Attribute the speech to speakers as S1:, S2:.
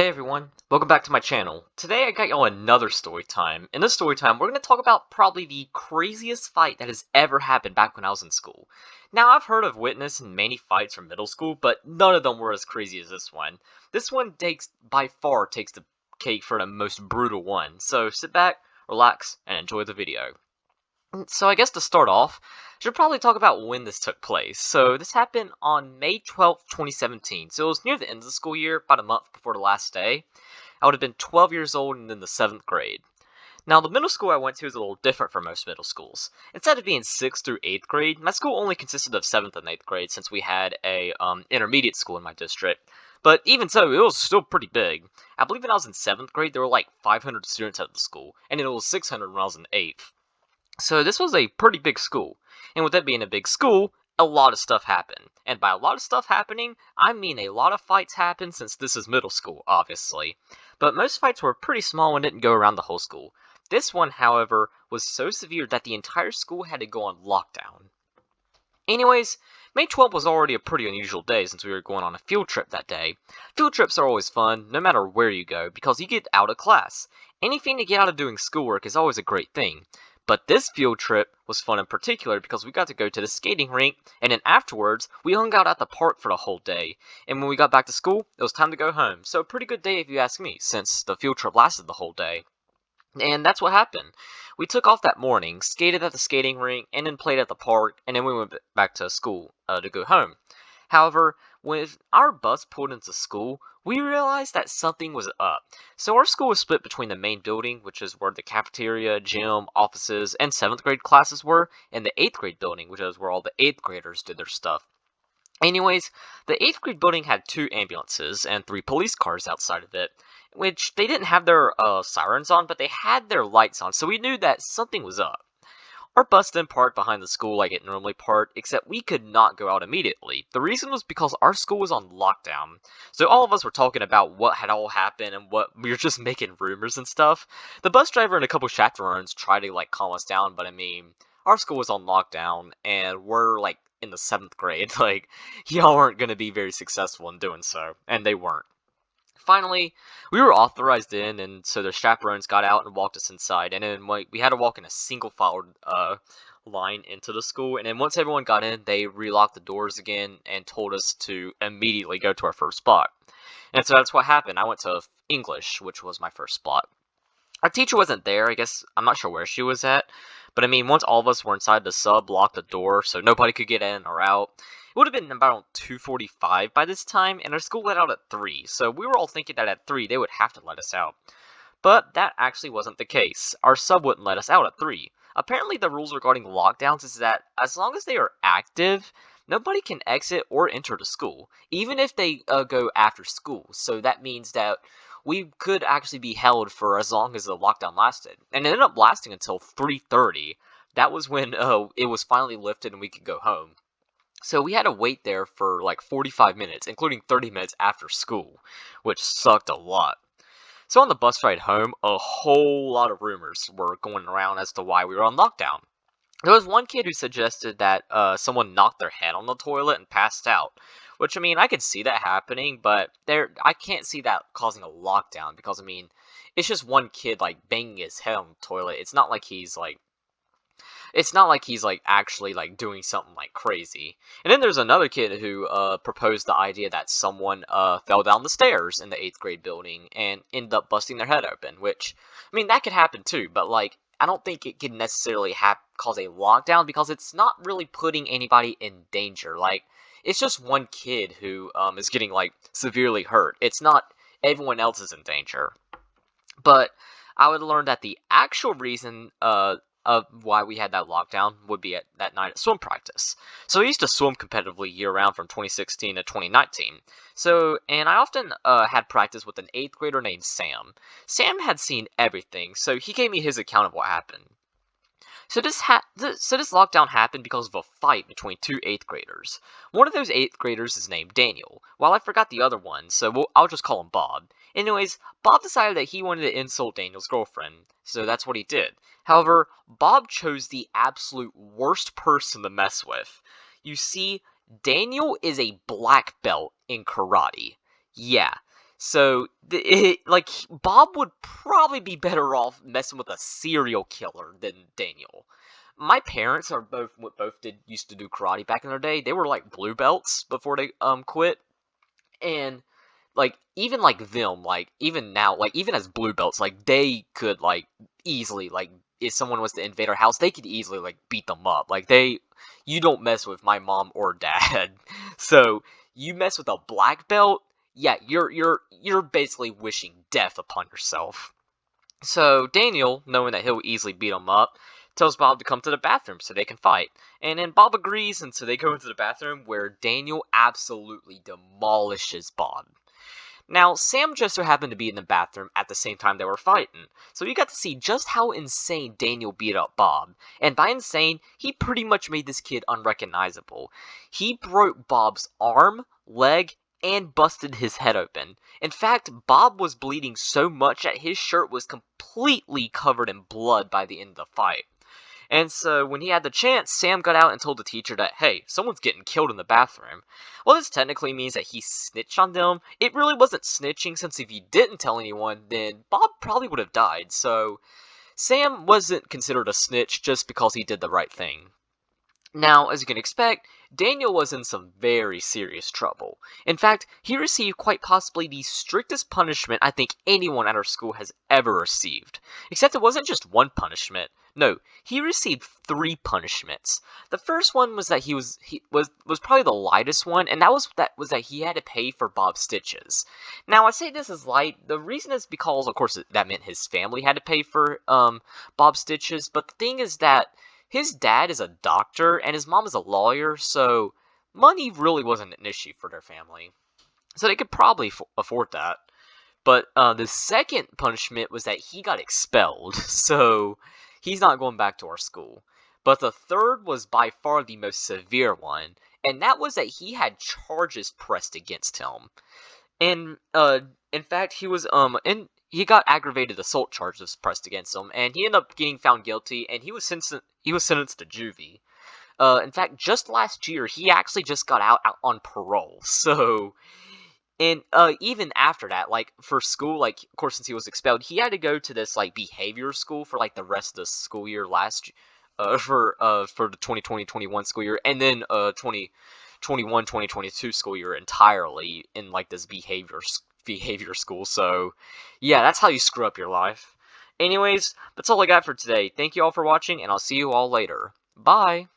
S1: Hey everyone, welcome back to my channel. Today I got y'all another story time. In this story time, we're going to talk about probably the craziest fight that has ever happened back when I was in school. Now, I've heard of witnessed many fights from middle school, but none of them were as crazy as this one. This one by far takes the cake for the most brutal one, so sit back, relax, and enjoy the video. So I guess to start off, I should probably talk about when this took place. So this happened on May 12th, 2017. So it was near the end of the school year, about a month before the last day. I would have been 12 years old and in the 7th grade. Now, the middle school I went to is a little different from most middle schools. Instead of being 6th through 8th grade, my school only consisted of 7th and 8th grade since we had a intermediate school in my district. But even so, it was still pretty big. I believe when I was in 7th grade, there were like 500 students at the school, and it was 600 when I was in 8th. So this was a pretty big school, and with it being a big school, a lot of stuff happened. And by a lot of stuff happening, I mean a lot of fights happened since this is middle school, obviously. But most fights were pretty small and didn't go around the whole school. This one, however, was so severe that the entire school had to go on lockdown. Anyways, May 12th was already a pretty unusual day since we were going on a field trip that day. Field trips are always fun, no matter where you go, because you get out of class. Anything to get out of doing schoolwork is always a great thing. But this field trip was fun in particular because we got to go to the skating rink, and then afterwards, we hung out at the park for the whole day. And when we got back to school, it was time to go home. So a pretty good day if you ask me, since the field trip lasted the whole day. And that's what happened. We took off that morning, skated at the skating rink, and then played at the park, and then we went back to school to go home. However, when our bus pulled into school, we realized that something was up. So our school was split between the main building, which is where the cafeteria, gym, offices, and 7th grade classes were, and the 8th grade building, which is where all the 8th graders did their stuff. Anyways, the 8th grade building had 2 ambulances and 3 police cars outside of it, which they didn't have their sirens on, but they had their lights on, so we knew that something was up. Our bus then parked behind the school like it normally parked, except we could not go out immediately. The reason was because our school was on lockdown. So all of us were talking about what had all happened and what we were just making rumors and stuff. The bus driver and a couple chaperones tried to calm us down, but I mean, our school was on lockdown and we're in the 7th grade. Y'all weren't going to be very successful in doing so, and they weren't. Finally, we were authorized in, and so the chaperones got out and walked us inside, and then we had to walk in a single file line into the school, and then once everyone got in, they relocked the doors again and told us to immediately go to our first spot. And so that's what happened. I went to English, which was my first spot. Our teacher wasn't there, I guess, I'm not sure where she was at, but I mean, once all of us were inside, the sub locked the door so nobody could get in or out. It would have been about 2:45 by this time, and our school let out at 3, so we were all thinking that at 3 they would have to let us out. But that actually wasn't the case. Our sub wouldn't let us out at 3. Apparently the rules regarding lockdowns is that as long as they are active, nobody can exit or enter the school, even if they go after school. So that means that we could actually be held for as long as the lockdown lasted. And it ended up lasting until 3:30. That was when it was finally lifted and we could go home. So we had to wait there for 45 minutes, including 30 minutes after school, which sucked a lot. So on the bus ride home, a whole lot of rumors were going around as to why we were on lockdown. There was one kid who suggested that someone knocked their head on the toilet and passed out, which I mean I could see that happening, but I can't see that causing a lockdown because I mean it's just one kid banging his head on the toilet. It's not like he's actually doing something crazy. And then there's another kid who proposed the idea that someone fell down the stairs in the 8th grade building and ended up busting their head open, which I mean that could happen too, but I don't think it could necessarily cause a lockdown because it's not really putting anybody in danger. It's just one kid who is getting severely hurt. It's not everyone else is in danger. But I would learn that the actual reason of why we had that lockdown would be at that night at swim practice. So I used to swim competitively year-round from 2016 to 2019. And I often had practice with an 8th grader named Sam. Sam had seen everything, so he gave me his account of what happened. So this lockdown happened because of a fight between 2 8th graders. One of those 8th graders is named Daniel, while I forgot the other one, so I'll just call him Bob. Anyways, Bob decided that he wanted to insult Daniel's girlfriend, so that's what he did. However, Bob chose the absolute worst person to mess with. You see, Daniel is a black belt in karate. Yeah, So, like, Bob would probably be better off messing with a serial killer than Daniel. My parents are both did used to do karate back in their day. They were like blue belts before they quit, and like even like them, like even now, like even as blue belts, like they could like easily like if someone was to invade our house, they could easily like beat them up. Like you don't mess with my mom or dad. So you mess with a black belt, yeah, you're basically wishing death upon yourself. So Daniel, knowing that he'll easily beat him up, tells Bob to come to the bathroom so they can fight. And then Bob agrees, and so they go into the bathroom where Daniel absolutely demolishes Bob. Now, Sam just so happened to be in the bathroom at the same time they were fighting, so you got to see just how insane Daniel beat up Bob. And by insane, he pretty much made this kid unrecognizable. He broke Bob's arm, leg, and busted his head open. In fact, Bob was bleeding so much that his shirt was completely covered in blood by the end of the fight. And so when he had the chance, Sam got out and told the teacher that, hey, someone's getting killed in the bathroom. Well, this technically means that he snitched on them. It really wasn't snitching, since if he didn't tell anyone, then Bob probably would have died. So Sam wasn't considered a snitch just because he did the right thing. Now, as you can expect, Daniel was in some very serious trouble. In fact, he received quite possibly the strictest punishment I think anyone at our school has ever received. Except it wasn't just one punishment. No, he received 3 punishments. The first one was that he was probably the lightest one, and that he had to pay for Bob's stitches. Now, I say this is light. The reason is because, of course, that meant his family had to pay for Bob's stitches. But the thing is that his dad is a doctor and his mom is a lawyer, so money really wasn't an issue for their family. So they could probably afford that. But the second punishment was that he got expelled, so he's not going back to our school. But the third was by far the most severe one, and that was that he had charges pressed against him. And in fact, he got aggravated assault charges pressed against him, and he ended up getting found guilty, and he was sentenced to juvie. In fact, just last year, he actually just got out on parole. So, and even after that, like for school, like of course since he was expelled, he had to go to this like behavior school for like the rest of the school year for the 2020-21 school year, and then 2021-2022 school year entirely in like this behavior school. So yeah, that's how you screw up your life. Anyways, that's all I got for today. Thank you all for watching, and I'll see you all later. Bye.